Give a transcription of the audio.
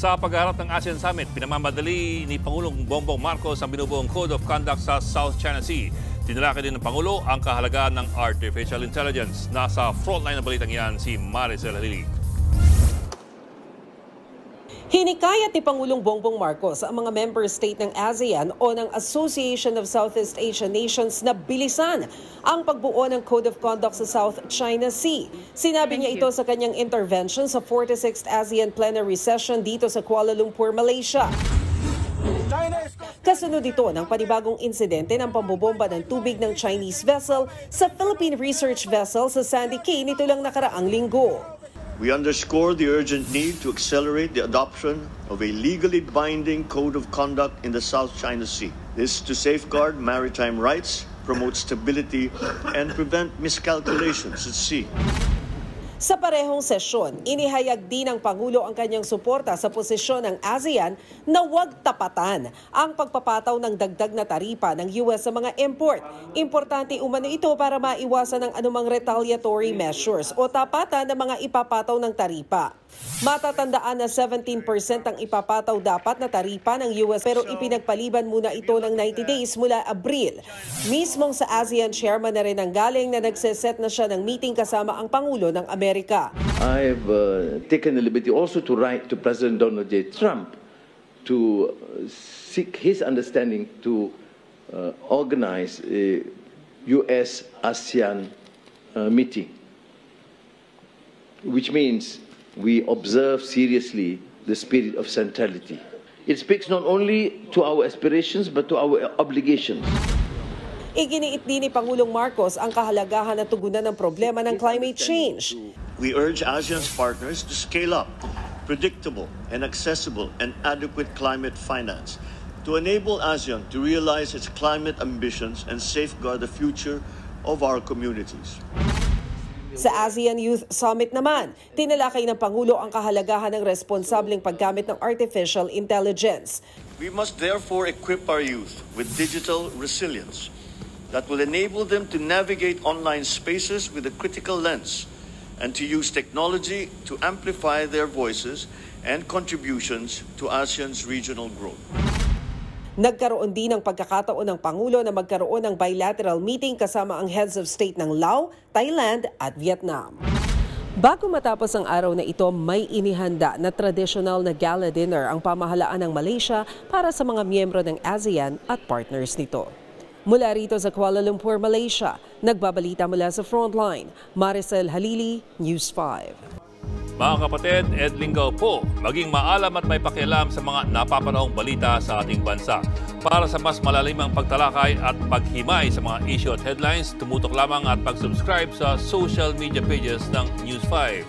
Sa pagharap ng ASEAN Summit, pinamamadali ni Pangulong Bongbong Marcos ang binubuong Code of Conduct sa South China Sea. Tinalakay din ng Pangulo ang kahalagahan ng artificial intelligence. Nasa frontline ng balitang yan si Maricel Halili. Hinikayat ni Pangulong Bongbong Marcos ang mga member state ng ASEAN o ng Association of Southeast Asian Nations na bilisan ang pagbuo ng Code of Conduct sa South China Sea. Sinabi niya ito sa kanyang intervention sa 46th ASEAN Plenary Session dito sa Kuala Lumpur, Malaysia. Kasunod ito ng panibagong insidente ng pambobomba ng tubig ng Chinese vessel sa Philippine Research Vessel sa Sandy Cay nito lang nakaraang linggo. We underscore the urgent need to accelerate the adoption of a legally binding code of conduct in the South China Sea. This to safeguard maritime rights, promote stability, and prevent miscalculations at sea. Sa parehong sesyon, inihayag din ng Pangulo ang kanyang suporta sa posisyon ng ASEAN na huwag tapatan ang pagpapataw ng dagdag na taripa ng US sa mga import. Importante umano ito para maiwasan ng anumang retaliatory measures o tapatan ng mga ipapataw ng taripa. Matatandaan na 17% ang ipapataw dapat na taripa ng US pero ipinagpaliban muna ito ng 90 days mula Abril. Mismong sa ASEAN chairman na rin ang galing na nagseset na siya ng meeting kasama ang Pangulo ng Amerika. I've taken the liberty also to write to President Donald J. Trump to seek his understanding to organize a US-ASEAN meeting, which means we observe seriously the spirit of centrality. It speaks not only to our aspirations but to our obligations. Iginiit din ni Pangulong Marcos ang kahalagahan na tugunan ng problema ng climate change. We urge ASEAN's partners to scale up predictable and accessible and adequate climate finance to enable ASEAN to realize its climate ambitions and safeguard the future of our communities. Sa ASEAN Youth Summit naman, tinalakay ng Pangulo ang kahalagahan ng responsableng paggamit ng artificial intelligence. We must therefore equip our youth with digital resilience that will enable them to navigate online spaces with a critical lens and to use technology to amplify their voices and contributions to ASEAN's regional growth. Nagkaroon din ng pagkakataon ng Pangulo na magkaroon ng bilateral meeting kasama ang heads of state ng Laos, Thailand at Vietnam. Bago matapos ang araw na ito, may inihanda na traditional na gala dinner ang pamahalaan ng Malaysia para sa mga miyembro ng ASEAN at partners nito. Mula rito sa Kuala Lumpur, Malaysia, nagbabalita mula sa Frontline, Maricel Halili, News 5. Mga kapatid, Ed Lingaw po, maging maalam at may pakialam sa mga napapanahong balita sa ating bansa. Para sa mas malalimang pagtalakay at paghimay sa mga issue at headlines, tumutok lamang at pag-subscribe sa social media pages ng News 5.